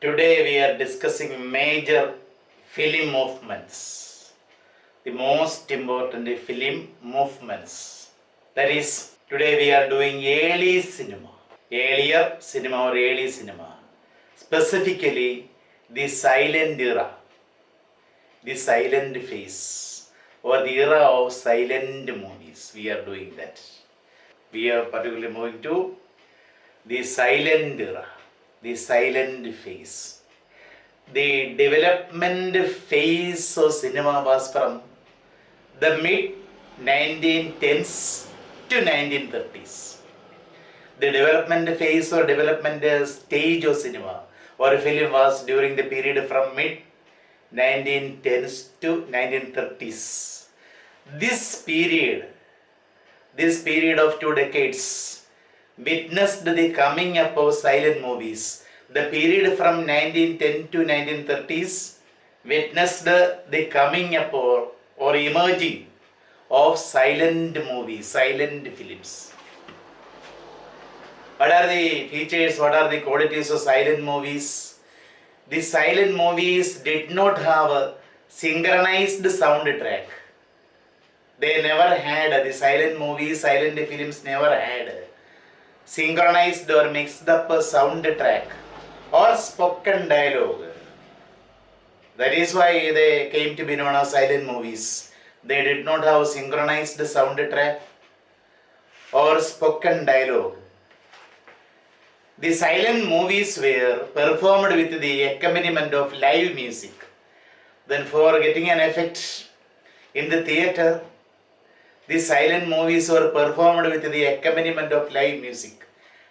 Today we are discussing major film movements, the most important film movements. That is, today we are doing earlier cinema or early cinema, specifically the silent era, the silent phase, or the era of silent movies. We are doing that. We are particularly moving to the silent era, the silent phase. The development phase of cinema was from the mid 1910s to 1930s. The development phase or development stage of cinema or film was during the period from mid 1910s to 1930s. This period of 2 decades witnessed the coming up of silent movies. The period from 1910 to 1930s witnessed the coming up or emerging of silent movies, silent films. What are the features, what are the qualities of silent movies? The silent movies did not have a synchronized soundtrack. They never had, the silent movies, silent films never had synchronized or mixed up a soundtrack or spoken dialogue. That is why they came to be known as silent movies. They did not have synchronized soundtrack or spoken dialogue. The silent movies were performed with the accompaniment of live music. Then for getting an effect in the theater, the silent movies were performed with the accompaniment of live music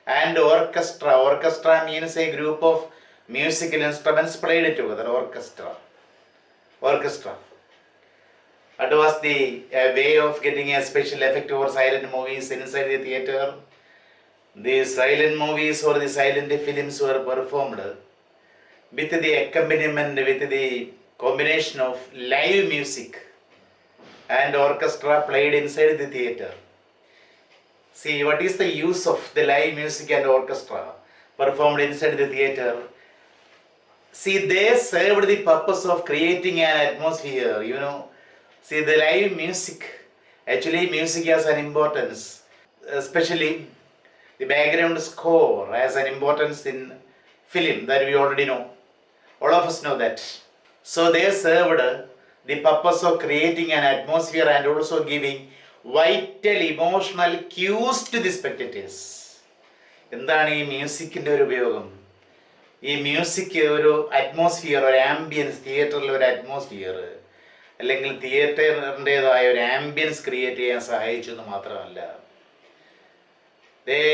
and orchestra. Orchestra means a group of musical instruments played together. Orchestra. That was the way of getting a special effect over silent movies inside the theater. The silent movies or the silent films were performed with the accompaniment, with the combination of live music and orchestra played inside the theater. See, what is the use of the live music and orchestra performed inside the theater? See, they served the purpose of creating an atmosphere, See, the live music, actually music has an importance, especially the background score has an importance in film that we already know. All of us know that. So they served the purpose of creating an atmosphere and also giving vital emotional cues to the spectators. എന്താണ് ഈ മ്യൂസിക്കിൻ്റെ ഒരു ഉപയോഗം? ഈ music ഒരു atmosphere, ഒരു ambience, തിയേറ്ററിൽ ഒരു atmosphere അല്ലെങ്കിൽ തിയേറ്ററിൻ്റെതായ ഒരു ആംബിയൻസ് ക്രിയേറ്റ് ചെയ്യാൻ സഹായിച്ചു എന്ന് മാത്രമല്ല, they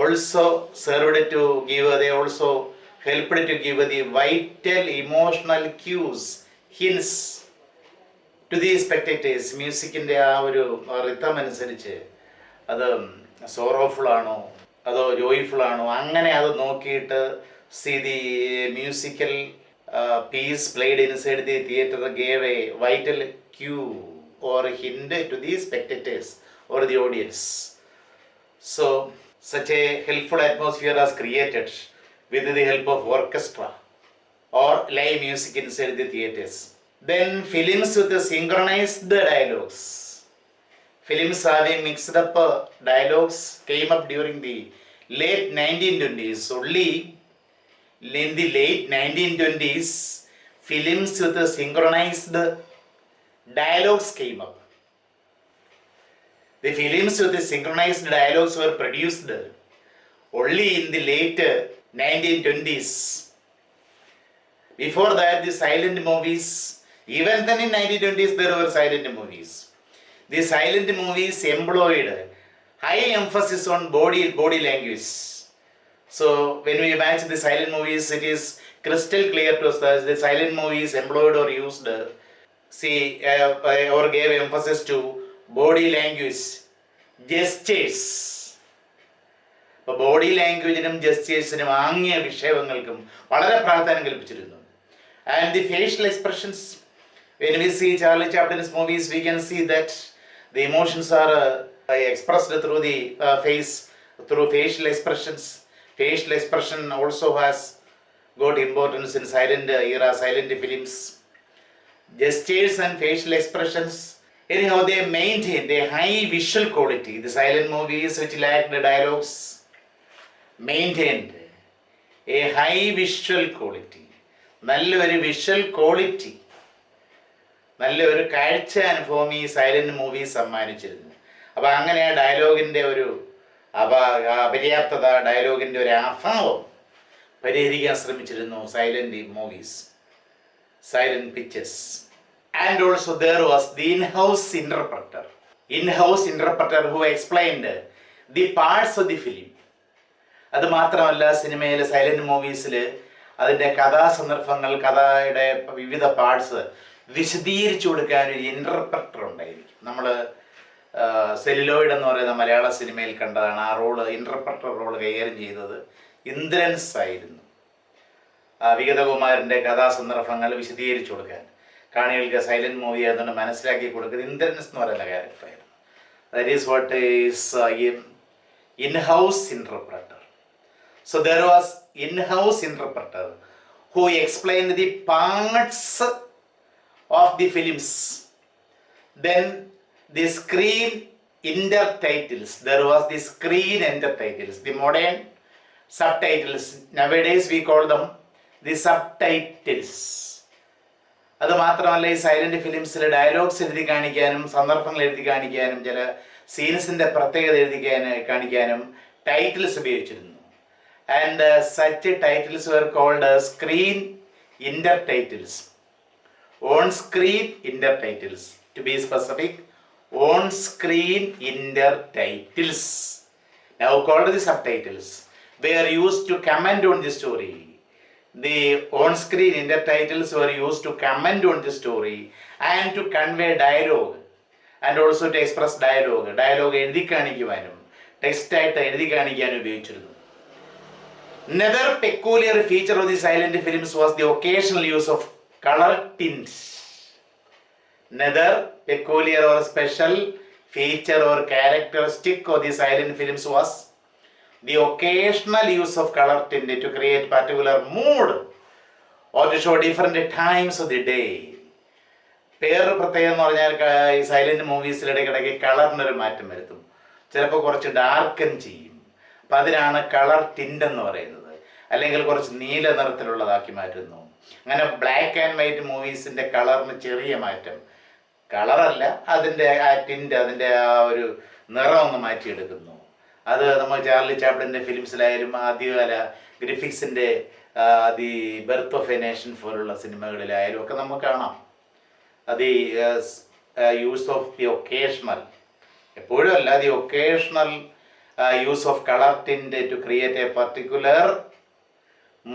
also helped to give the vital emotional cues, hints to the spectators. മ്യൂസിക്കിൻ്റെ ആ ഒരു റിതം അനുസരിച്ച് അത് സോറോഫുൾ ആണോ അതോ ജോയ്ഫുൾ ആണോ, അങ്ങനെ അത് നോക്കിയിട്ട് see the musical piece played inside the theater gave a vital cue or hint to the spectators or the audience. So such a helpful atmosphere was created with the help of orchestra or live music inside the theaters. Then films with synchronized dialogues. Films having mixed up dialogues came up during the late 1920s. Only in the late 1920s, films with synchronized dialogues came up. The films with the synchronized dialogues were produced only in the late 1920s. Before that, the silent movies, even then in 1920s there were silent movies. The silent movies employed high emphasis on body language. So when we match the silent movies, it is crystal clear to us that the silent movies employed or used or gave emphasis to body language, gestures. അപ്പോൾ body ലാംഗ്വേജിനും ജസ്റ്റേഴ്സിനും ആംഗ്യ വിഷയങ്ങൾക്കും വളരെ പ്രാധാന്യം കൽപ്പിച്ചിരുന്നു. And the facial expressions, when we see Charlie Chaplin's movies, we can see that the emotions are expressed through the face, through facial expressions. Facial expression also has got importance in silent era, silent films. Gestures and facial expressions. Anyhow, they maintained a high visual quality. The silent movies which lacked the dialogues maintained a high visual quality. നല്ലൊരു visual quality, നല്ലൊരു കാഴ്ച അനുഭവം ഈ silent movies സമ്മാനിച്ചിരുന്നു. അപ്പോൾ അങ്ങനെ ആ ഡയലോഗിൻ്റെ ഒരു അപര്യാപ്തത, ഡയലോഗിൻ്റെ ഒരു അഭാവം പരിഹരിക്കാൻ ശ്രമിച്ചിരുന്നു silent movies, silent pictures. And also there was the in-house interpreter who explained the parts of the film. അത് മാത്രമല്ല, സിനിമയിലെ സൈലന്റ് മൂവീസിൽ അതിൻ്റെ കഥാസന്ദർഭങ്ങൾ, കഥയുടെ വിവിധ പാർട്സ് വിശദീകരിച്ചു കൊടുക്കാൻ ഒരു ഇൻ്റർപ്രറ്റർ ഉണ്ടായിരിക്കും. നമ്മൾ സെല്ലുലോയിഡ് എന്ന് പറയുന്ന മലയാള സിനിമയിൽ കണ്ടതാണ്. ആ റോള്, ഇൻ്റർപ്രറ്റർ റോള് കൈകാര്യം ചെയ്തത് ഇന്ദ്രൻസ് ആയിരുന്നു. വിഗതകുമാരൻ്റെ കഥാസന്ദർഭങ്ങൾ വിശദീകരിച്ചു കൊടുക്കാൻ, കാണികൾക്ക് സൈലന്റ് മൂവി ആയതുകൊണ്ട് മനസ്സിലാക്കി കൊടുക്കുന്നത് ഇന്ദ്രൻസ് എന്ന് പറയുന്ന ക്യാരക്ടറായിരുന്നു. That is what is in-house interpreter. So there was in-house interpreter who explained the parts of the films. Then the screen intertitles. There was the screen intertitles. The modern subtitles. Nowadays we call them the subtitles. അത് മാത്രമല്ല, ഈ silent ഫിലിംസിൽ dialogues എഴുതി കാണിക്കാനും സന്ദർഭങ്ങൾ എഴുതി കാണിക്കാനും ചില സീൻസിൻ്റെ പ്രത്യേകത എഴുതി കാണിക്കാനും ടൈറ്റിൽസ് ഉപയോഗിച്ചിരുന്നു. And such titles were called screen intertitles, on screen intertitles. To be specific, on screen intertitles, now called the subtitles, were used to comment on the story. The on-screen intertitles were used to comment on the story and to convey dialogue and also to express dialogue. Dialogue എഴുതി കാണിക്കുവാനും ടെക്സ്റ്റായിട്ട് എഴുതി കാണിക്കാനും ഉപയോഗിച്ചിരുന്നു. Another peculiar feature of the silent films was the occasional use of color tints. Another peculiar or special feature or characteristic of the silent films was the occasional use of color tint to create particular mood or to show different times of the day. വേറൊരു പ്രത്യേകത എന്ന് പറഞ്ഞാൽ, ഈ silent മൂവീസിൽ ഇടയ്ക്കിടയ്ക്ക് കളറിനൊരു മാറ്റം വരുത്തും. ചിലപ്പോൾ കുറച്ച് ഡാർക്കൻ ചെയ്യും. അപ്പം അതിനാണ് കളർ ടിൻ്റ് എന്ന് പറയുന്നത്. അല്ലെങ്കിൽ കുറച്ച് നീല നിറത്തിലുള്ളതാക്കി മാറ്റുന്നു. അങ്ങനെ ബ്ലാക്ക് ആൻഡ് വൈറ്റ് മൂവീസിൻ്റെ കളറിന് ചെറിയ മാറ്റം, കളറല്ല, അതിൻ്റെ ആ ടിൻ്റ്, അതിൻ്റെ ആ ഒരു നിറം ഒന്ന് മാറ്റിയെടുക്കുന്നു. അത് നമ്മൾ ചാർലി ചാപ്ലിൻ്റെ ഫിലിംസിലായാലും ആദ്യകാല ഗ്രിഫിക്സിൻ്റെ the birth of a nation പോലുള്ള സിനിമകളിലായാലും ഒക്കെ നമുക്ക് കാണാം. അത് യൂസ് ഓഫ് ദി ഒക്കേഷണൽ, എപ്പോഴും അല്ല, the occasional use of colour tint to create a particular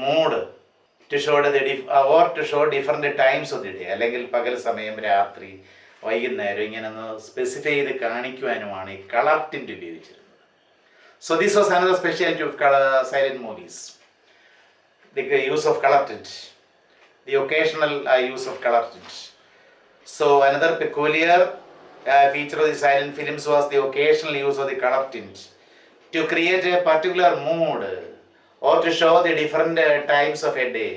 mood to show or to show different times of the day. അല്ലെങ്കിൽ പകൽ സമയം, രാത്രി, വൈകുന്നേരം, ഇങ്ങനെ ഒന്ന് സ്പെസിഫൈ ചെയ്ത് കാണിക്കുവാനുമാണ് ഈ കളർ ടിൻ്റ് ഉപയോഗിച്ചിരുന്നത്. So this was another specialty of silent movies, the use of color tint, the occasional use of color tint. So another peculiar feature of the silent films was the occasional use of the color tint to create a particular mood or to show the different times of a day.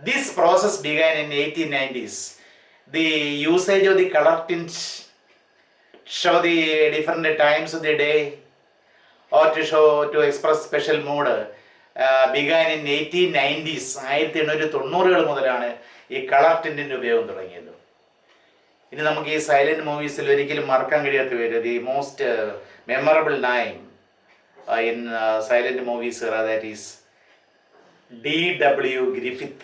This process began in 1890s. The usage of the color tint show the different times of the day or to express special mood began in 1890s. 1890 മുതലാണ് ഈ colour ടിൻറ്റിൻ്റെ ഉപയോഗം തുടങ്ങിയത്. ഇനി നമുക്ക് ഈ silent മൂവീസിൽ ഒരിക്കലും മറക്കാൻ കഴിയാത്ത പേര്, the most memorable name in silent movies, that is D.W. Griffith.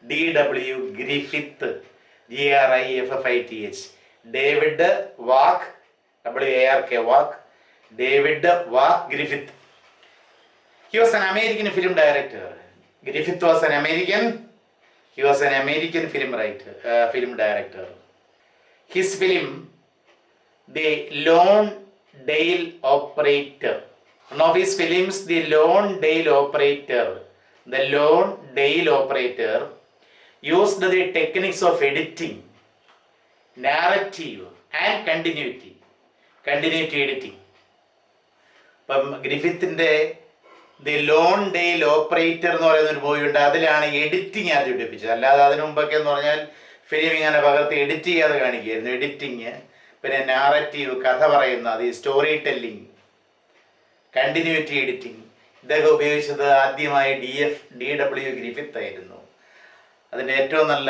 D.W. Griffith, Griffith, David Wark, W-A-R-K, Wark, David Wark Griffith. He was an American film director. Griffith was an American. He was an American film director. His film, The Lone Dale Operator. One of his films, The Lone Dale Operator. The Lone Dale Operator used the techniques of editing, narrative, and continuity editing. ഇപ്പം ഗ്രിഫിത്തിൻ്റെ the loan Dale operator എന്ന് പറയുന്ന ഒരു movie ഉണ്ട്. അതിലാണ് editing ആദ്യം പിടിപ്പിച്ചത്. അല്ലാതെ അതിനു മുമ്പൊക്കെ എന്ന് പറഞ്ഞാൽ ഫിലിം ഇങ്ങനെ പകർത്തി എഡിറ്റ് ചെയ്യാതെ കാണിക്കുകയായിരുന്നു. എഡിറ്റിങ്, പിന്നെ നാററ്റീവ്, കഥ പറയുന്ന അത് സ്റ്റോറി ടെല്ലിങ്, കണ്ടിന്യൂറ്റി എഡിറ്റിംഗ്, ഇതൊക്കെ ഉപയോഗിച്ചത് ആദ്യമായി DW ഗ്രിഫിത്ത് ആയിരുന്നു. അതിൻ്റെ ഏറ്റവും നല്ല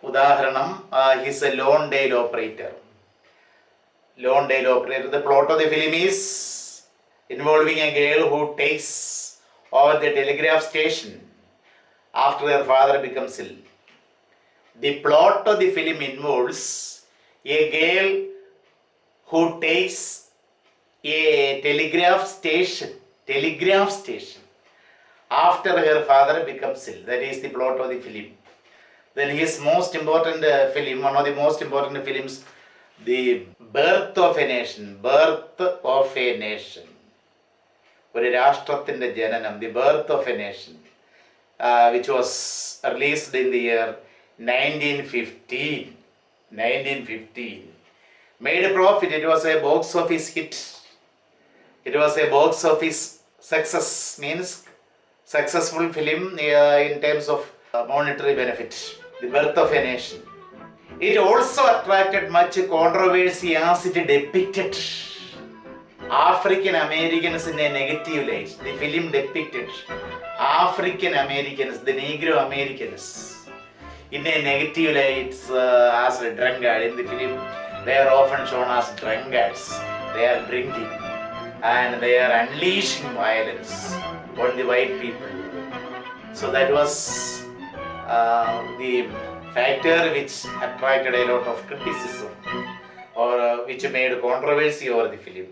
ഉദാഹരണം he's a loan Dale operator. Loan Dale operator. The plot of the film is involving a girl who takes over the telegraph station after her father becomes ill. The plot of the film involves a girl who takes a telegraph station after her father becomes ill. That is the plot of the film. Then his most important film, one of the most important films, The Birth of a Nation. ഒരു രാഷ്ട്രത്തിൻ്റെ ജനനം, the birth of a nation, which was released in the year 1915. Made a profit. It was a box office hit. It was a box office success, means successful film in terms of monetary benefit. The Birth of a Nation. It also attracted much controversy as it depicted African Americans in a negative light. The film depicted African Americans, the Negro Americans, in a negative light as a drunkard. In the film, they are often shown as drunkards. They are drinking and they are unleashing violence on the white people. So that was the factor which attracted a lot of criticism or which made controversy over the film.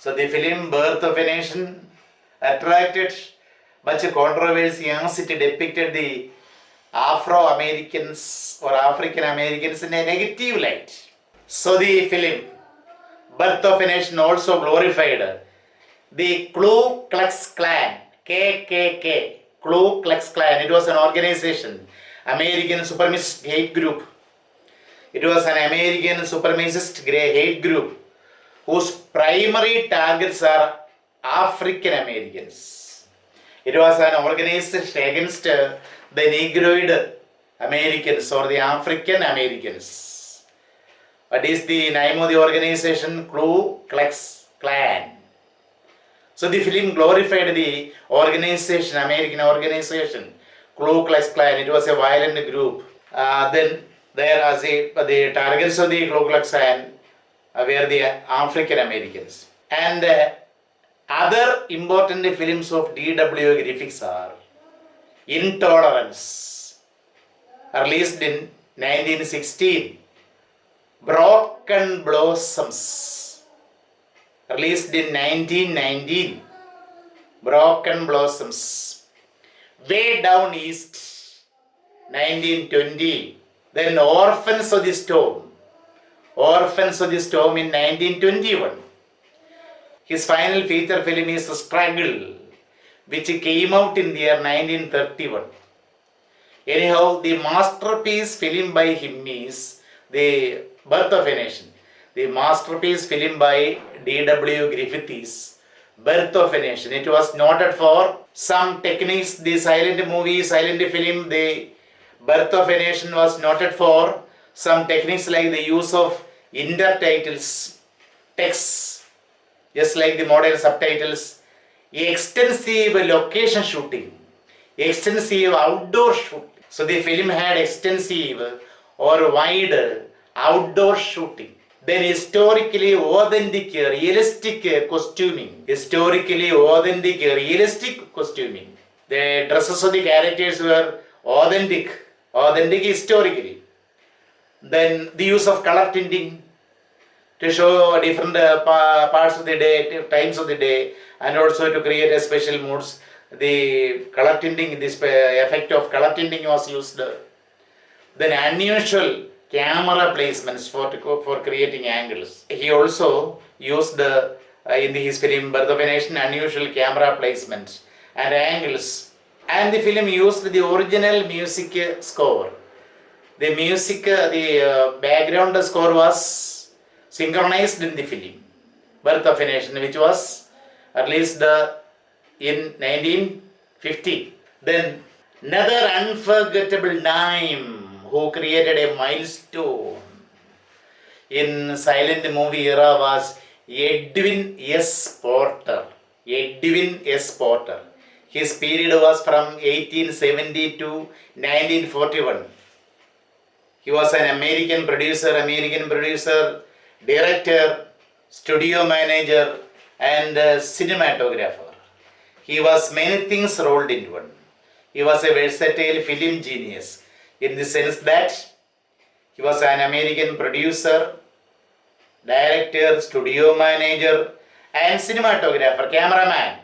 So the film Birth of a Nation attracted much controversy as it depicted the Afro-Americans or African Americans in a negative light. So the film Birth of a Nation also glorified the Ku Klux Klan, KKK, Ku Klux Klan. It was an organization, American supremacist hate group. It was an American supremacist hate group whose primary targets are African Americans. It was an organization against the Negroid Americans or the African Americans. What is the name of the organization? Ku Klux Klan. So the film glorified the organization, American organization, Ku Klux Klan. It was a violent group. Then there are the targets of the Ku Klux Klan were the African Americans. And other important films of D.W. Griffiths are Intolerance, released in 1916, Broken Blossoms, released in 1919, Broken Blossoms, Way Down East, 1920, then Orphans of the Storm in 1921. His final feature film is Struggle, which came out in the year 1931. Anyhow, the masterpiece film by him is The Birth of a Nation. The masterpiece film by D.W. Griffith is Birth of a Nation. It was noted for some techniques. The silent film, The Birth of a Nation was noted for some techniques like the use of intertitles, text, just like the modern subtitles, extensive location shooting, extensive outdoor shooting. So the film had extensive or wide outdoor shooting. Then historically authentic realistic costuming. The dresses of the characters were authentic historically. Then the use of color tinting to show different parts of the day, times of the day, and also to create a special moods. The color tinting, this effect of color tinting was used. Then unusual camera placements for creating angles. He also used in his film Birth of a Nation unusual camera placements and angles. And the film used the original music score. The music, the background score was synchronized in the film Birth of a Nation, which was released in 1950. Then another unforgettable name who created a milestone in silent movie era was Edwin S. Porter. Edwin S. Porter. His period was from 1870 to 1941. He was an American producer, director, studio manager, and cinematographer. He was many things rolled into one. He was a versatile film genius in the sense that he was an American producer, director, studio manager, and cinematographer, cameraman.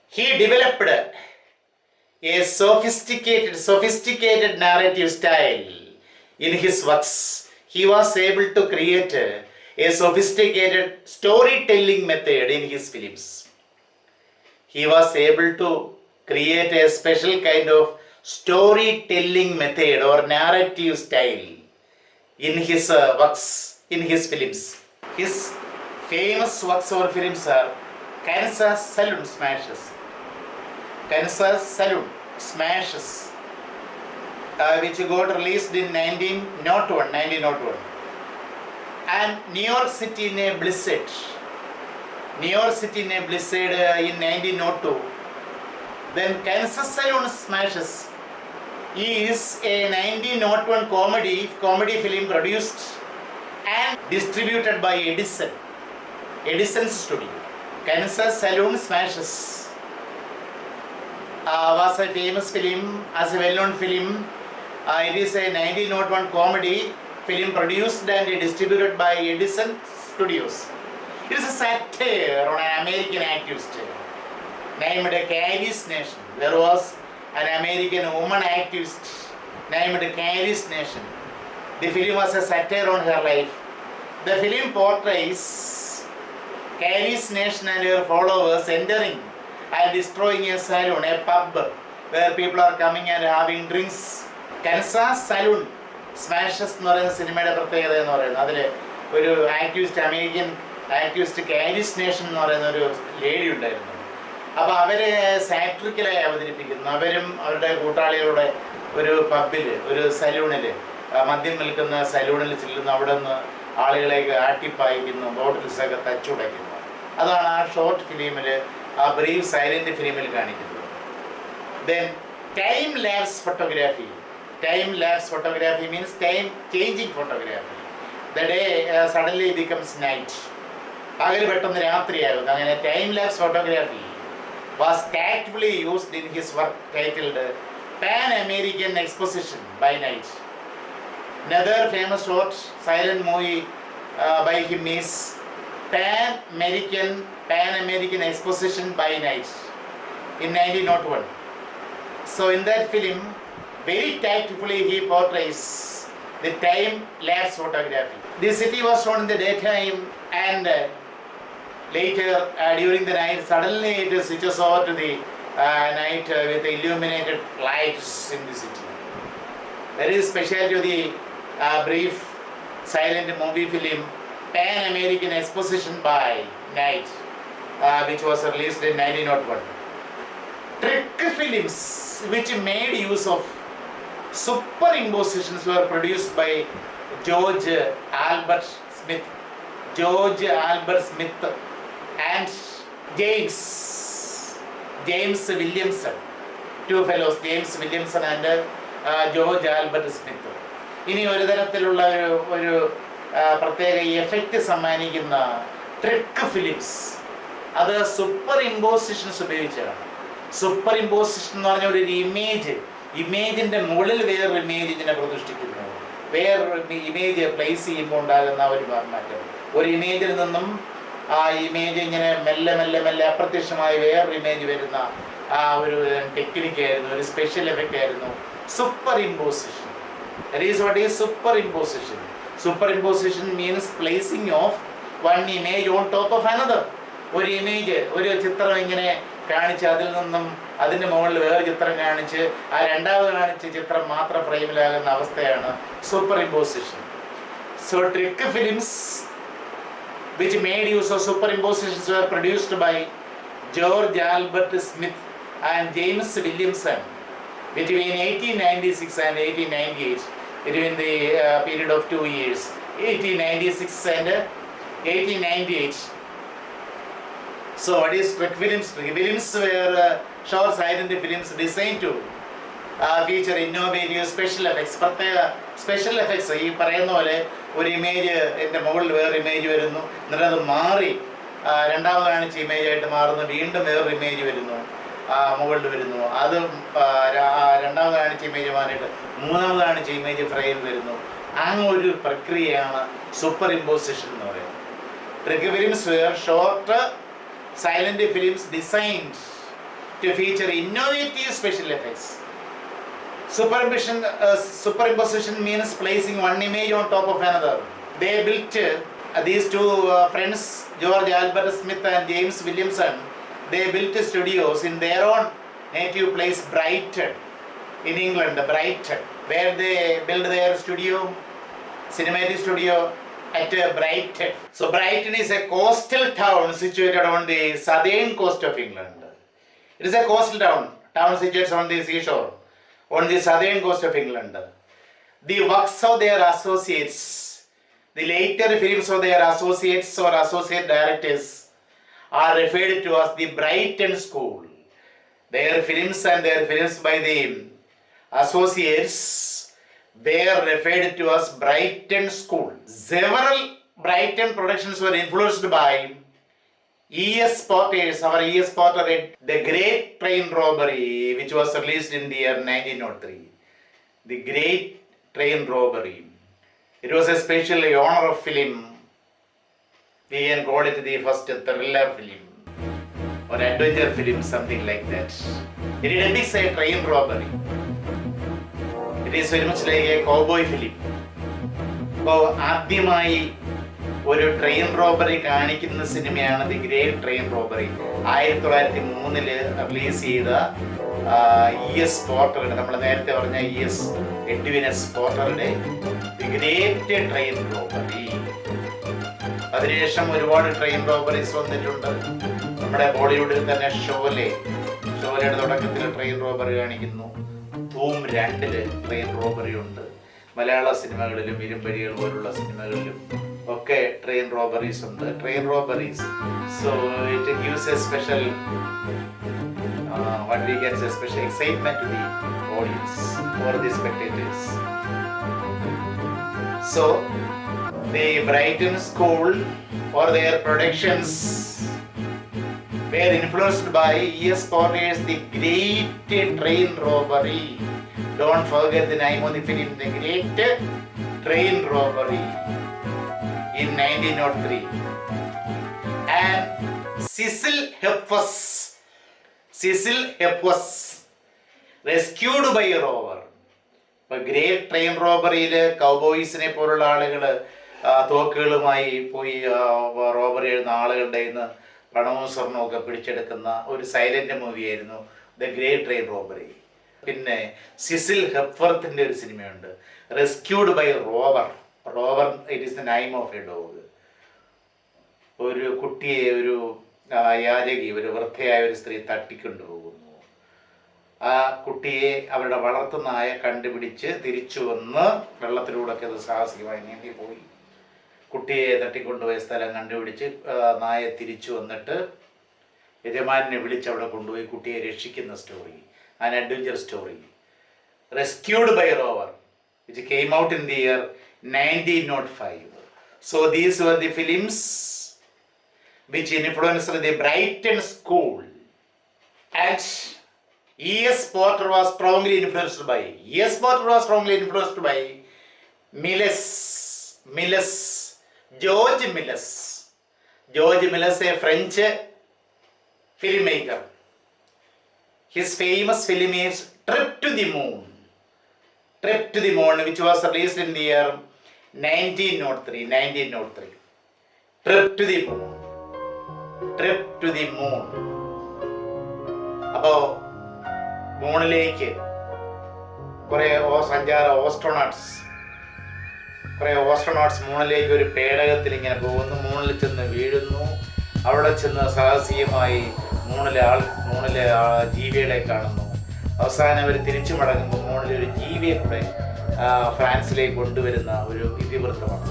He developed a sophisticated narrative style in his works. He was able to create a sophisticated storytelling method in his films. He was able to create a special kind of storytelling method or narrative style in his works, in his films. His famous works or films are Kansas Saloon Smashes, which got released in 1901, and New York City in a Blizzard, in 1902. Then Kansas Saloon Smashes is a 1901 comedy film produced and distributed by Edison's studio. Kansas Saloon Smashes was a famous film, as a well-known film. It is a 1901 comedy film produced and distributed by Edison Studios. It is a satire on an American activist named Carrie's Nation. There was an American woman activist named Carrie's Nation. The film was a satire on her life. The film portrays Carrie's Nation and her followers entering and destroying a saloon, a pub, where people are coming and having drinks. Kansas Saloon Smashes എന്ന് പറയുന്ന സിനിമയുടെ പ്രത്യേകത എന്ന് പറയുന്നത് അതിൽ ഒരു American activist CHARIS nation എന്ന് പറയുന്ന ഒരു ലേഡി ഉണ്ടായിരുന്നു. അപ്പോൾ അവരെ സാട്രിക്കലായി അവതരിപ്പിക്കുന്നു. അവരും അവരുടെ കൂട്ടാളികളുടെ ഒരു പബ്ബിൽ, ഒരു സലൂണിൽ, മദ്യം നിൽക്കുന്ന സലൂണിൽ ചെല്ലുന്നു. അവിടെ നിന്ന് ആളുകളെ ആട്ടിപ്പായിക്കുന്നു, ബോട്ടിൽസൊക്കെ തച്ചുടയ്ക്കുന്നു. അതാണ് ആ ഷോർട്ട് ഫിലിമിൽ, ആ ബ്രീഫ് സൈലന്റ് ഫിലിമിൽ കാണിക്കുന്നത്. Then time lapse photography. Time lapse photography means time changing photography. The day suddenly becomes night. പകൽ പെട്ടെന്ന് രാത്രിയാകുന്നു. അങ്ങനെ time lapse photography was tactfully used in his work titled Pan American Exposition by Night. Another famous short silent movie by him is Pan American Exposition by Night in 1901. So in that film, very tactfully he portrays the time lapse photography. The city was shown in the daytime, and later during the night suddenly it switches over to the night with illuminated lights in the city. There is special to the brief silent movie film Pan American Exposition by Night, which was released in 1901. Trick films which made use of superimpositions were produced by George Albert Smith and James Williamson. Two fellows, James Williamson and George Albert Smith. ഇനി ഒരു തരത്തിലുള്ള ഒരു പ്രത്യേക effect സമ്മാനിക്കുന്ന trick films, അത് super impositions ഉപയോഗിച്ചാണ്. Super imposition എന്ന് പറഞ്ഞ ഒരു ഇമേജിൻ്റെ മുകളിൽ വേറൊരു ഇമേജ് ഇതിനെ പ്രതിഷ്ഠിക്കുന്നു. വേറൊരു ഇമേജ് പ്ലേസ് ചെയ്യുമ്പോൾ ഉണ്ടാകുന്ന ഒരു മാറ്റം. ഒരു ഇമേജിൽ നിന്നും ആ ഇമേജ് ഇങ്ങനെ മെല്ലെ മെല്ലെ മെല്ലെ അപ്രത്യക്ഷമായി വേറൊരു ഇമേജ് വരുന്ന ആ ഒരു ടെക്നിക്കായിരുന്നു, ഒരു സ്പെഷ്യൽ എഫക്റ്റ് ആയിരുന്നു super imposition. That is what is superimposition. Superimposition means placing of one image on top of another. ഒരു ഇമേജ്, ഒരു ചിത്രം ഇങ്ങനെ കാണിച്ച് അതിൽ നിന്നും അതിൻ്റെ മുകളിൽ വേറെ ചിത്രം കാണിച്ച് ആ രണ്ടാമത് കാണിച്ച ചിത്രം മാത്രം ഫ്രെയിമിലാകുന്ന അവസ്ഥയാണ് super imposition. So trick films which made use of superimpositions were produced by George Albert Smith and James Williamson between 1896 and 1898, between the period of 2 years, 1896 and 1898. So what is trick films? Films were short silent films designed to feature innovative special effects. പ്രത്യേക special effects ഈ പറയുന്ന പോലെ ഒരു image എൻ്റെ മുകളിൽ വേറെ image വരുന്നു, എന്നിട്ട് അത് മാറി രണ്ടാമത് കാണിച്ച ഇമേജ് ആയിട്ട് മാറുന്നു, വീണ്ടും വേറൊരു ഇമേജ് വരുന്നു, മുകളിൽ വരുന്നു, അത് രണ്ടാമത് കാണിച്ച ഇമേജ് മാറിയിട്ട് മൂന്നാമത് കാണിച്ച ഇമേജ് ഫ്രെയിം വരുന്നു. അങ്ങനെ ഒരു പ്രക്രിയയാണ് സൂപ്പർ ഇമ്പോസിഷൻ എന്ന് പറയുന്നത്. Trick films were short silent films designed to feature innovative special effects. Superimposition means placing one image on top of another. They built these two friends, George Albert Smith and James Williamson. They built studios in their own native place, Brighton, in England. Brighton, where they built their studio, cinematic studio at Brighton. So Brighton is a coastal town situated on the southern coast of England. It is a coastal town situated on the seashore, on the southern coast of England. The works of their associates, the later films of their associates or associate directors are referred to as the Brighton School. Their films and their films by the associates, they are referred to as Brighton School. Several Brighton productions were influenced by E.S. Porter's, our E.S. Porter read The Great Train Robbery, which was released in the year 1903. The Great Train Robbery. It was especially genre of film. We can call it the first thriller film or adventure film, something like that. It depicts a train robbery. It is very much like a cowboy film. അപ്പോൾ ആദ്യമായി ഒരു train robbery കാണിക്കുന്ന സിനിമയാണ് the great train robbery. 1903 release ചെയ്ത E.S. പോർട്ടറുടെ, നമ്മൾ നേരത്തെ പറഞ്ഞ E.S. എഡ്വിൻ എസ് പോർട്ടറുടെ ദി ഗ്രേറ്റ് ട്രെയിൻ റോബറി. അതിനുശേഷം ഒരുപാട് ട്രെയിൻ റോബറീസ് വന്നിട്ടുണ്ട്. നമ്മുടെ ബോളിവുഡിൽ തന്നെ ഷോലയുടെ തുടക്കത്തിൽ ട്രെയിൻ റോബറി കാണിക്കുന്നു. ധൂം 2 ട്രെയിൻ റോബറി ഉണ്ട്. മലയാള സിനിമകളിലും ഇരുമ്പഴികൾ പോലുള്ള സിനിമകളിലും ഒക്കെ ട്രെയിൻ റോബറീസ് ഉണ്ട്. Train robberies, so it gives A special what we can say special excitement to the audience or the spectators. So the Brighton School or their productions were influenced by E.S. Porter's The Great Train Robbery. Don't forget the name of the film, The Great Train Robbery, in 1903. And Cecil Hepworth rescued by a rover. ഇപ്പോൾ great train റോബറിയിൽ കൗബോയ്സിനെ പോലുള്ള ആളുകൾ തോക്കുകളുമായി പോയി robbery ചെയ്യുന്ന ആളുകളുടെ നിന്ന് പണവും സ്വർണവും ഒക്കെ പിടിച്ചെടുക്കുന്ന ഒരു സൈലന്റ് മൂവിയായിരുന്നു ദ ഗ്രേറ്റ് ട്രെയിൻ റോബറി. പിന്നെ സിസിൽ ഹെപ്വർത്തിൻ്റെ ഒരു സിനിമയുണ്ട്, rescued by Rover. It is the name of a dog. ഒരു കുട്ടിയെ ഒരു യാചകി, ഒരു വൃദ്ധയായ ഒരു സ്ത്രീ തട്ടിക്കൊണ്ടുപോകുന്നു. ആ കുട്ടിയെ അവരുടെ വളർത്തു നായ കണ്ടുപിടിച്ച് തിരിച്ചു വന്ന് വെള്ളത്തിലൂടെയൊക്കെ അത് സാഹസികമായി നീന്തിപ്പോയി കുട്ടിയെ തട്ടിക്കൊണ്ടുപോയ സ്ഥലം കണ്ടുപിടിച്ച് നായ തിരിച്ചു വന്നിട്ട് യജമാനെ വിളിച്ച് അവിടെ കൊണ്ടുപോയി കുട്ടിയെ രക്ഷിക്കുന്ന story, an adventure story. Rescued by a rover, which came out in the year 1905. So these were the films which influenced the Brighton School. And E.S. Porter was strongly influenced by George Méliès, a French filmmaker. His famous film is Trip to the Moon, which was released in the year 1903. Trip to the Moon. അപ്പോൾ മൂണിലേക്ക് കുറേ ഓസ്ട്രോണോട്ട്സ് മൂണിലേക്ക് ഒരു പേടകത്തിൽ ഇങ്ങനെ പോകുന്നു. മൂണിൽ ചെന്ന് വീഴുന്നു. അവിടെ ചെന്ന് സാഹസികമായി മൂണിലെ ജീവികളെ കാണുന്നു. അവസാനം അവർ തിരിച്ചു മടങ്ങുമ്പോൾ മൂണിലെ ഒരു ജീവിയെ കൂടെ ഫ്രാൻസിലേക്ക് കൊണ്ടുവരുന്ന ഒരു ഇതിവൃത്തമാണ്.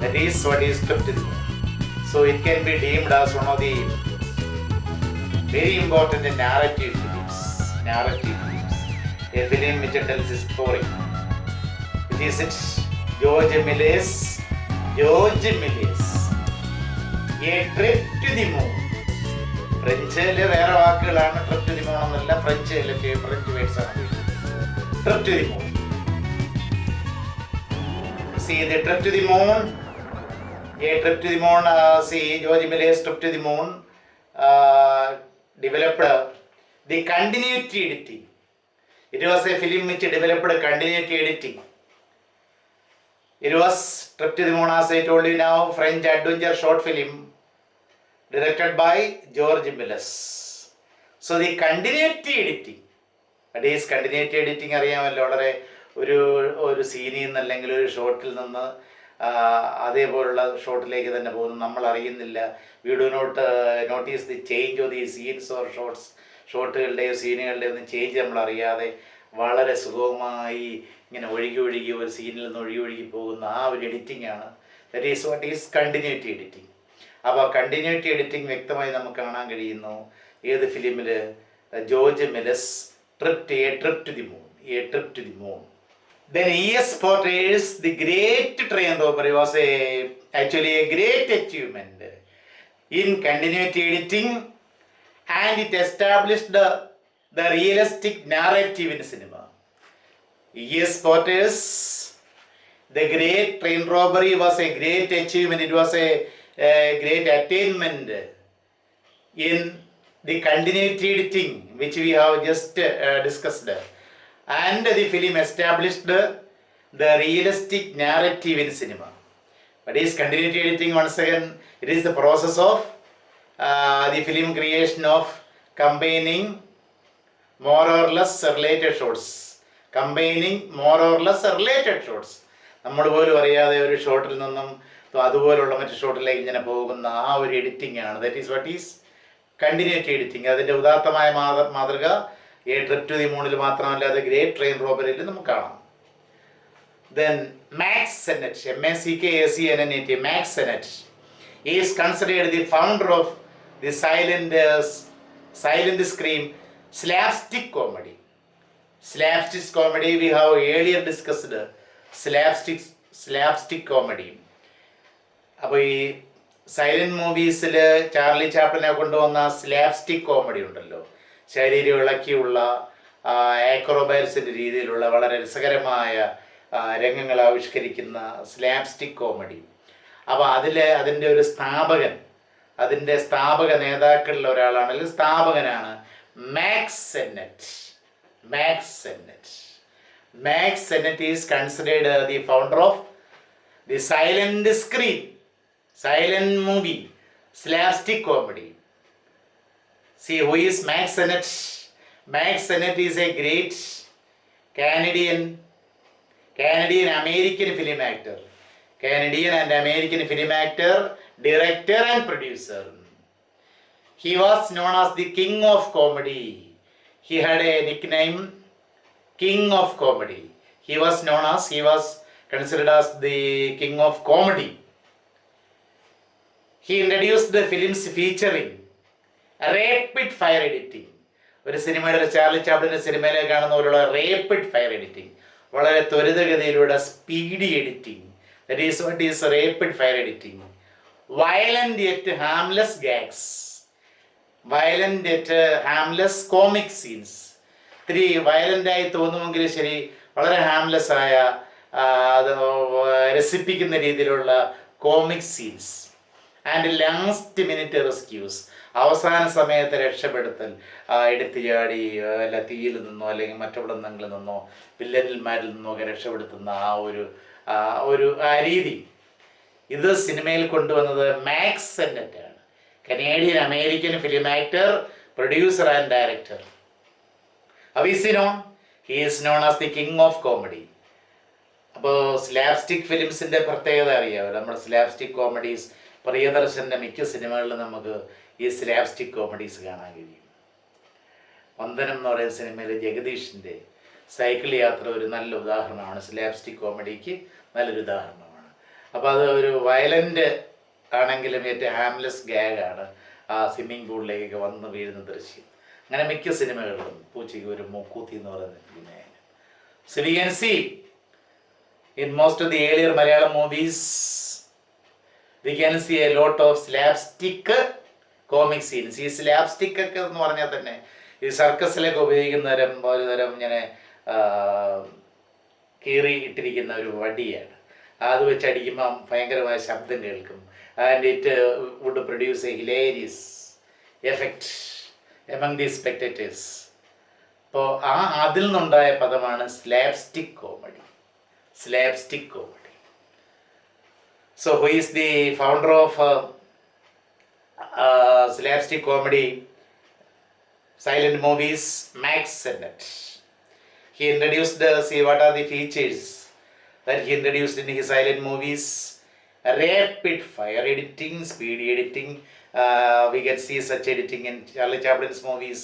That is what is Trip to the Moon. So it can be deemed as one of the very important narrative films. A film which tells a story. It is George Méliès. A Trip to the Moon. ഫ്രഞ്ചില് വേറെ വാക്കുകളാണ്. Trip to the moon എന്നല്ല, French words ആണ്. Trip to the moon. See the trip to the moon. A trip to the moon. George Méliès trip to the moon developed the continuity editing. It was a film which developed continuity editing. It was Trip to the Moon, as I told you now, French adventure short film directed by George Méliès. So the continuity editing. That is continuity editing അറിയാമല്ലോ. വളരെ ഒരു സീനിൽ നിന്ന് അല്ലെങ്കിൽ ഒരു ഷോട്ടിൽ നിന്ന് അതേപോലുള്ള ഷോട്ടിലേക്ക് തന്നെ പോകുന്നു. നമ്മൾ അറിയുന്നില്ല. We do not notice the change of the scenes or ഷോട്ടുകളുടെയോ സീനുകളുടെയോ ഒന്നും ചേഞ്ച് നമ്മൾ അറിയാതെ വളരെ സുഗമമായി ഇങ്ങനെ ഒഴുകി ഒരു സീനിൽ നിന്ന് ഒഴുകി പോകുന്ന ആ ഒരു എഡിറ്റിംഗ് ആണ്. That is what is continuity editing. അപ്പോൾ കണ്ടിന്യൂറ്റി എഡിറ്റിംഗ് വ്യക്തമായി നമുക്ക് കാണാൻ കഴിയുന്നു ഏത് ഫിലിമിൽ? George Melies trip to the moon. Then E.S. Porter's The Great Train Robbery was actually a great achievement in continuity editing, and it established the realistic narrative in cinema. E.S. Porter's The Great Train Robbery was a great achievement. It was a great attainment in the continuity editing which we have just discussed. And the film established the realistic narrative in cinema. But is continuity editing, once again, it is the process of the film creation of combining more or less related shots. നമ്മൾ പോലും അറിയാതെ ഒരു ഷോട്ടിൽ നിന്നും അതുപോലുള്ള മറ്റു ഷോട്ടിലേക്ക് ഇങ്ങനെ പോകുന്ന ആ ഒരു എഡിറ്റിംഗ് ആണ്. That is what is continuity editing. അതിൻ്റെ ഉദാത്തമായ മാതൃക ഈ ട്രിപ്പ് ടു ദി മൂണിൽ മാത്രമല്ല, അത് ഗ്രേറ്റ് ട്രെയിൻ റോബറിയിൽ നമുക്ക് കാണാം. Then Max Sennett, MACKSENNET, Max Sennett is considered the founder of the silent screen slapstick comedy. Slapstick comedy we have earlier discussed. Slapstick comedy. അപ്പോൾ ഈ സൈലന്റ് മൂവീസിൽ ചാർലി ചാപ്ലിനെ കൊണ്ടുവന്ന slapstick comedy ഉണ്ടല്ലോ, ശരീരം ഇളക്കിയുള്ള ആക്രോബാറ്റ്സിൻ്റെ രീതിയിലുള്ള വളരെ രസകരമായ രംഗങ്ങൾ ആവിഷ്കരിക്കുന്ന സ്ലാപ്സ്റ്റിക് കോമഡി. അപ്പോൾ അതിൻ്റെ ഒരു അതിൻ്റെ സ്ഥാപക നേതാക്കളിൽ ഒരാളാണ്, അല്ലെങ്കിൽ സ്ഥാപകനാണ് Max Sennett is considered the founder of the silent movie slapstick comedy. See, who is Max Sennett? Max Sennett is a great Canadian American film actor, director and producer. He was known as the King of Comedy. He had a nickname, King of Comedy. He was considered as the King of Comedy. He introduced the films featuring rapid fire editing. ഒരു സിനിമയുടെ Charlie ചാപ്ലിൻ്റെ സിനിമയിലെ കാണുന്ന പോലുള്ള റേപ്പിഡ് fire editing, വളരെ ത്വരിതഗതിയിലൂടെ speedy editing. That is what is rapid fire editing. Violent yet harmless gags, comic scenes. ഇത്തിരി വയലൻ്റായി തോന്നുമെങ്കിലും ശരി, വളരെ ഹാംലെസ് ആയ രസിപ്പിക്കുന്ന രീതിയിലുള്ള comic scenes. And last minute rescues, അവസാന സമയത്ത് രക്ഷപ്പെടുത്തൽ, എടുത്തു ചാടി അല്ല തീയിൽ നിന്നോ അല്ലെങ്കിൽ മറ്റെവിടെ നിന്നെങ്കിലും നിന്നോ വില്ലന്മാരിൽ നിന്നോ ഒക്കെ രക്ഷപ്പെടുത്തുന്ന ആ രീതി. ഇത് സിനിമയിൽ കൊണ്ടുവന്നത് മാക്സ് സെന്നറ്റ് ആണ്. Canadian American film actor, producer and director. He is known as the king of comedy. അപ്പോൾ സ്ലാപ്സ്റ്റിക് ഫിലിംസിൻ്റെ പ്രത്യേകത അറിയാമല്ലോ. നമ്മുടെ സ്ലാപ്സ്റ്റിക് കോമഡീസ് പ്രിയദർശൻ്റെ മിക്ക സിനിമകളിലും നമുക്ക് ഈ സ്ലാപ്സ്റ്റിക് കോമഡീസ് കാണാൻ കഴിയും. വന്ദനം എന്ന് പറയുന്ന സിനിമയിൽ ജഗദീഷിൻ്റെ സൈക്കിൾ യാത്ര ഒരു നല്ല ഉദാഹരണമാണ്, സ്ലാപ്സ്റ്റിക് കോമഡിക്ക് നല്ലൊരു ഉദാഹരണമാണ്. അപ്പോൾ അത് ഒരു വയലൻ്റ് ആണെങ്കിലും ഏറ്റവും ഹാംലെസ് ഗാഗാണ് ആ സ്വിമ്മിംഗ് പൂളിലേക്ക് വന്ന് വീഴുന്ന ദൃശ്യം. അങ്ങനെ മിക്ക സിനിമകളിലും പൂച്ചയ്ക്ക് ഒരു മൂക്കൂത്തി എന്ന് പറയുന്ന ഫിലിമായാലും. So we can see in most of the earlier Malayalam movies we can see a lot of slapstick comic scenes. ഈ സ്ലാപ്സ്റ്റിക് ഒക്കെ എന്ന് പറഞ്ഞാൽ തന്നെ ഈ സർക്കസിലൊക്കെ ഉപയോഗിക്കുന്ന ഒരു തരം ഇങ്ങനെ കീറി ഇട്ടിരിക്കുന്ന ഒരു വടിയാണ്. അത് വെച്ച് അടിക്കുമ്പോൾ ഭയങ്കരമായ ശബ്ദം കേൾക്കും. And it would produce a hilarious effect among the spectators. അപ്പോൾ അതിൽ നിന്നുണ്ടായ പദമാണ് slapstick comedy. Slapstick comedy. So who is the founder of slapstick comedy silent movies? Max Sennett. He introduced what are the features that he introduced in his silent movies? Rapid fire editing, speed editing. We can see such editing in Charlie Chaplin's movies.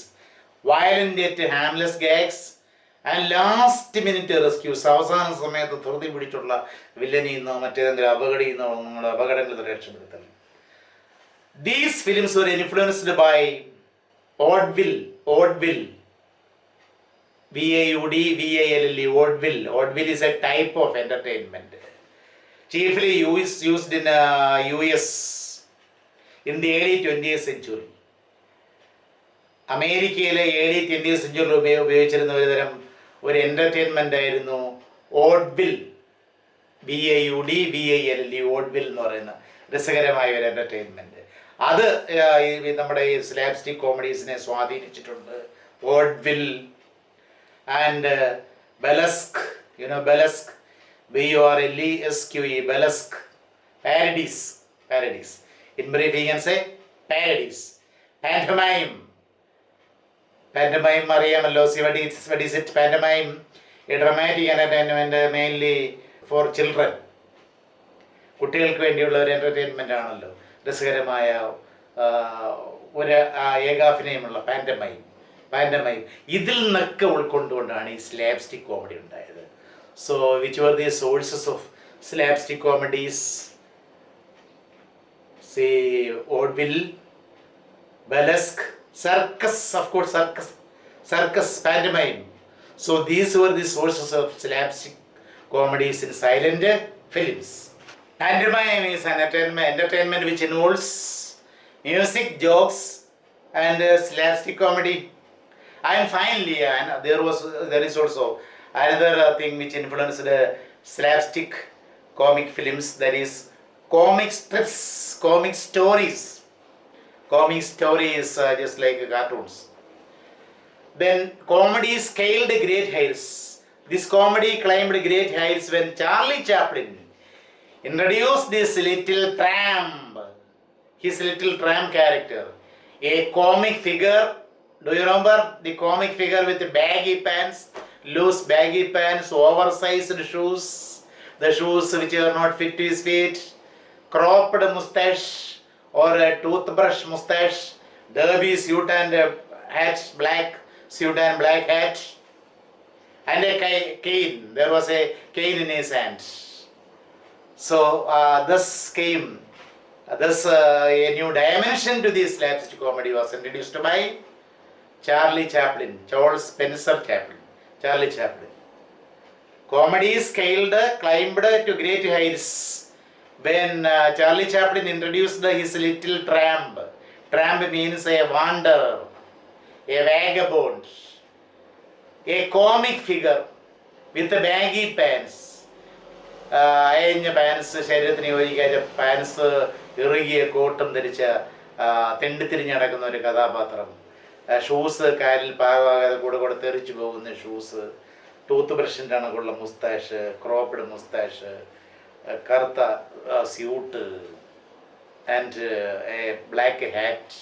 Violent yet harmless gags and last minute rescues. അവസാന സമയത്ത് ധൃതി പിടിച്ചുള്ള വില്ലനിൽ നിന്നോ മറ്റേതെങ്കിലും അപകടയിൽ നിന്നോ നിങ്ങളുടെ അപകടങ്ങളിൽ രക്ഷപ്പെടുത്തൽ. These films were influenced by vaudeville, vaudeville, V-A-U-D-V-A-L-L-E, vaudeville. Vaudeville is a type of entertainment, chiefly used in US in the early 20th century. അമേരിക്കയിലെ early 20th സെഞ്ചുറിയിൽ ഉപയോഗിച്ചിരുന്ന ഒരു തരം ഒരു എൻ്റർടൈൻമെൻ്റ് ആയിരുന്നു വാഡ്വിൽ. VAUDVILLE, വാഡ്വിൽ എന്ന് പറയുന്ന രസകരമായ ഒരു എൻ്റർടൈൻമെൻറ്റ്. അത് നമ്മുടെ ഈ സ്ലാപ്സ്റ്റിക് കോമഡീസിനെ സ്വാധീനിച്ചിട്ടുണ്ട്. Vaudeville and burlesque, burlesque, BURLESQE, burlesque, parodies. In brief, we can say parodies. Pantomime അറിയാമല്ലോ. What is it? Pantomime, a dramatic entertainment mainly for children. കുട്ടികൾക്ക് വേണ്ടിയുള്ള ഒരു എൻ്റർടൈൻമെൻ്റ് ആണല്ലോ. രസകരമായ ഒരു ഏകാഭിനയമുള്ള പാൻറ്റമൈം ഇതിൽ നിന്നൊക്കെ ഉൾക്കൊണ്ടുകൊണ്ടാണ് ഈ സ്ലാപ്സ്റ്റിക് കോമഡി ഉണ്ടായത്. So which were the sources of slapstick comedies? Say vaudeville, burlesque, circus, of course, circus, pantomime. So these were the sources of slapstick comedies in silent films. Pantomime is an entertainment which involves music, jokes, and slapstick comedy. And finally, there is also another thing which influenced slapstick comic films, that is comic strips, comic stories. Comic stories just like cartoons. Then comedy scaled great heights. This comedy climbed great heights when Charlie Chaplin introduced this little tramp, his little tramp character, a comic figure. Do you remember the comic figure with baggy pants, loose baggy pants, oversized shoes, the shoes which are not fit to his feet, cropped mustache or a toothbrush mustache, derby suit and hat, black suit and black hat, and a cane. There was a cane in his hand. So thus came a new dimension to this slapstick comedy was introduced by Charlie Chaplin, Charles Spencer Chaplin, Charlie Chaplin. Comedy climbed to great heights when Charlie Chaplin introduced his little tramp. Tramp means a wanderer, a vagabond, a comic figure with baggy pants. അയഞ്ഞ pants, ശരീരത്തിന് യോജിക്കാത്ത pants, ഇറുകിയ കോട്ടും ധരിച്ച തെണ്ടിത്തിരിഞ്ഞ് നടക്കുന്ന ഒരു കഥാപാത്രം. Shoes കാലിൽ പാകാതെ കൂടെ തെറിച്ചു പോകുന്ന ഷൂസ്, ടൂത്ത് ബ്രഷിൻ്റെ കണക്കുള്ള മുസ്താഷ്, ക്രോപ്ഡ് മുസ്താഷ്, കറുത്ത suit and a black hat.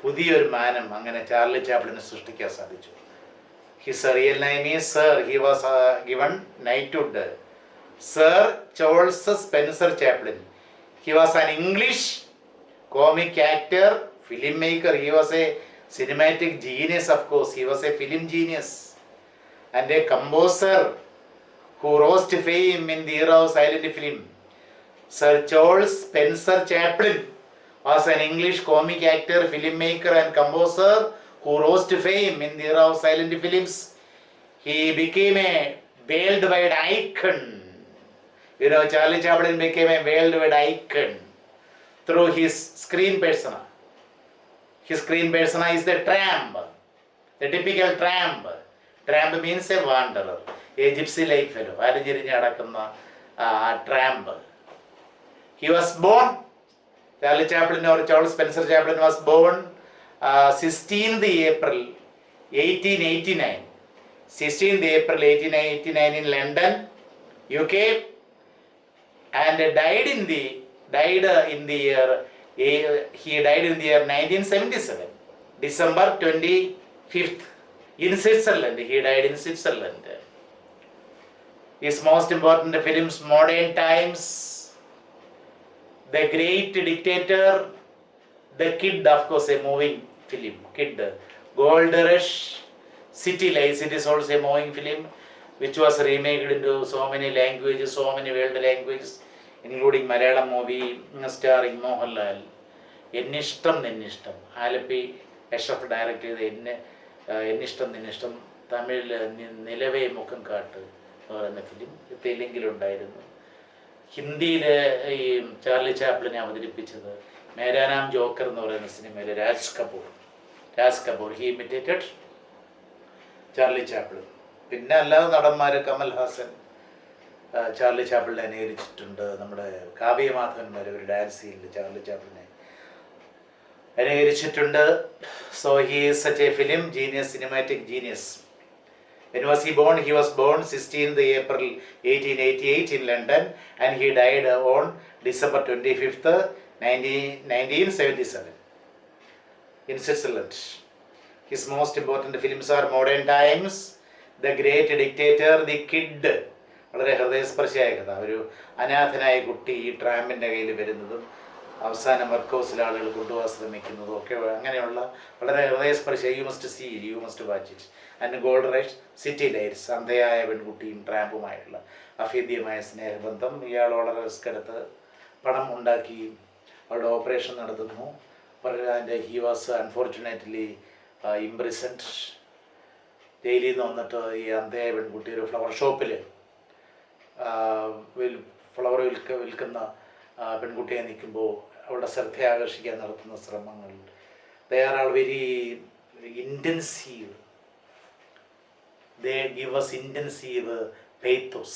പുതിയൊരു മാനം അങ്ങനെ ചാർലി ചാപ്ലിന് സൃഷ്ടിക്കാൻ സാധിച്ചു. His real name is Sir. He was given knighthood. Sir Charles Spencer Chaplin. He was an English comic actor, filmmaker. He was a cinematic genius, of course. He was a film genius and a composer who rose to fame in the era of silent film. Sir Charles Spencer Chaplin was an English comic actor, filmmaker, and composer who rose to fame in the era of silent films. He became a worldwide icon. You know, Charlie Chaplin became a worldwide icon through his screen persona. His screen persona is the tramp, the typical tramp. Tramp means a wanderer, a gypsy-like fellow. Tramp. He was born, Charlie Chaplin or Charles Spencer Chaplin was born 16th April 1889. 16th April 1889 in London, UK, and died in the year 1977, December 25th, in Switzerland. He died in Switzerland. His most important films: Modern Times, The Great Dictator, The Kid, of course, a moving film. Kid, Gold Rush, City Lights. It is also a moving film which was remade into so many languages, so many world languages, including Malayalam movie starring Mohanlal. Ennishtam Nennishtam. Alapi Ashraf directed Ennishtam Nennishtam. Tamil Nilave Mukkankattu എന്ന film തെലുങ്കിലുണ്ടായിരുന്നു. ഹിന്ദിയിൽ ഈ Charlie ചാപ്ലിനെ അവതരിപ്പിച്ചത് മേരാനാം Joker എന്ന് പറയുന്ന സിനിമയിൽ Raj Kapoor he imitated Charlie Chaplin. പിന്നെ അല്ലാതെ നടന്മാർ കമൽ ഹാസൻ ചാർലി ചാപ്ലിനെ അനുകരിച്ചിട്ടുണ്ട്. നമ്മുടെ കാവ്യമാധവന്മാർ ഒരു ഡാൻസ് സീനിൽ ചാർലി ചാപ്ലിനെ അനുകരിച്ചിട്ടുണ്ട്. So he is such a film genius, cinematic genius. When was he born? He was born 16th April 1888 in London and he died on December 25th, 1977 in Switzerland. His most important films are Modern Times, The Great Dictator, The Kid. വളരെ ഹൃദയസ്പർശിയായ കഥ. ഒരു അനാഥനായ കുട്ടി ഈ ട്രാമ്പിൻ്റെ കയ്യിൽ വരുന്നതും അവസാനം work ഹൗസിലെ ആളുകൾ കൊണ്ടുപോകാൻ ശ്രമിക്കുന്നതും ഒക്കെ അങ്ങനെയുള്ള വളരെ ഹൃദയസ്പർശിയ. You must see it, you must watch it. And Gold Rush, City Lights, അന്ധയായ പെൺകുട്ടിയും ട്രാമ്പുമായിട്ടുള്ള അഭേദ്യമായ സ്നേഹബന്ധം. ഇയാൾ വളരെ റിസ്ക് എടുത്ത് പണം ഉണ്ടാക്കി അവളുടെ ഓപ്പറേഷൻ നടത്തുന്നു. And he was unfortunately imprisoned. ജയിലിൽ നിന്ന് വന്നിട്ട് ഈ അന്ധയായ പെൺകുട്ടി ഒരു ഫ്ലവർ ഷോപ്പിൽ ഫ്ലവർ വിൽക്കുന്ന പെൺകുട്ടിയെ നിൽക്കുമ്പോൾ അവളുടെ ശ്രദ്ധ ആകർഷിക്കാൻ നടത്തുന്ന ശ്രമങ്ങൾ. They are all very intensive. They give us intensive pathos.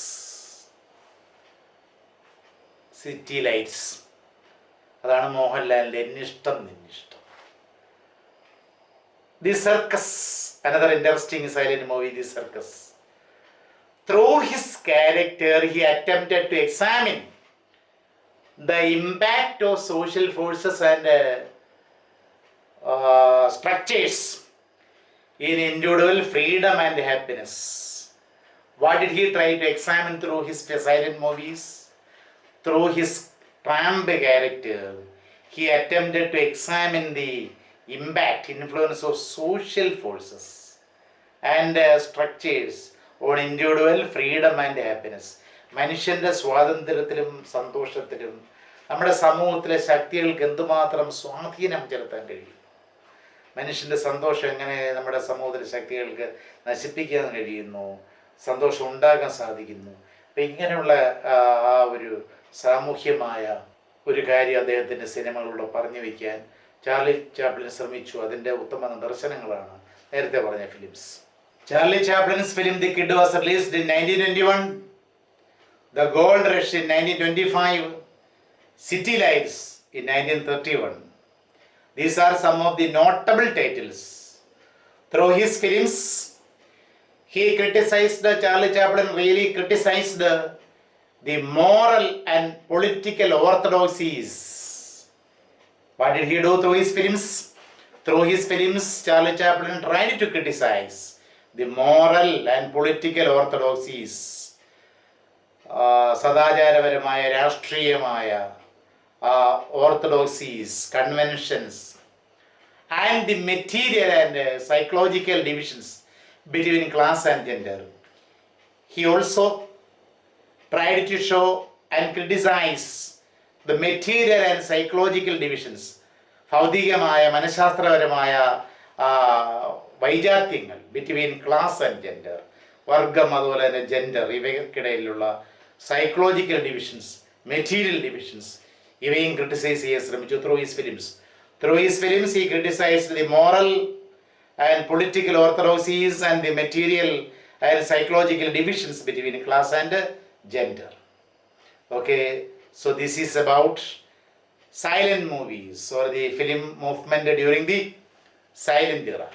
City Lights. അതാണ് മോഹൻലാലിൻ്റെ Ennishtam Ninnishtam. The Circus, another interesting silent movie, The Circus. Through his character, he attempted to examine the impact of social forces and structures in individual freedom and happiness. What did he try to examine through his silent movies? Through his tramp character, he attempted to examine the impact, influence of social forces and structures on individual freedom and happiness. മനുഷ്യൻ്റെ സ്വാതന്ത്ര്യത്തിലും സന്തോഷത്തിലും നമ്മുടെ സമൂഹത്തിലെ ശക്തികൾക്ക് എന്തുമാത്രം സ്വാധീനം ചെലുത്താൻ കഴിയും. മനുഷ്യൻ്റെ സന്തോഷം എങ്ങനെ നമ്മുടെ സമൂഹത്തിലെ ശക്തികൾക്ക് നശിപ്പിക്കാൻ കഴിയുന്നു, സന്തോഷം ഉണ്ടാക്കാൻ സാധിക്കുന്നു. അപ്പം ഇങ്ങനെയുള്ള ആ ഒരു സാമൂഹ്യമായ ഒരു കാര്യം അദ്ദേഹത്തിൻ്റെ സിനിമകളിലൂടെ പറഞ്ഞു വയ്ക്കാൻ ചാർലി ചാപ്ലിൻ ശ്രമിച്ചു. അതിൻ്റെ ഉത്തമ നിദർശനങ്ങളാണ് നേരത്തെ പറഞ്ഞ films. Charlie Chaplin's film The Kid was released in 1921, The Gold Rush in 1925, City Lights in 1931. These are some of the notable titles. Through his films, Charlie Chaplin really criticized the moral and political orthodoxies. What did he do through his films? Through his films, Charlie Chaplin tried to criticize the moral and political orthodoxies. സദാചാരപരമായ, രാഷ്ട്രീയമായ orthodoxies, conventions, and the material and psychological divisions between class and gender. He also tried to show and criticize the material and psychological divisions, ഭൗതികമായ മനഃശാസ്ത്രപരമായ വൈജാത്യങ്ങൾ between class and gender, വർഗം അതുപോലെ തന്നെ gender, ഇവയ്ക്കിടയിലുള്ള psychological divisions, material divisions, ഇവയും criticise ചെയ്യാൻ ശ്രമിച്ചു through his films. Through his films, he criticized the moral and political orthodoxies and the material and psychological divisions between class and gender. Okay, so this is about silent movies or the film movement during the silent era.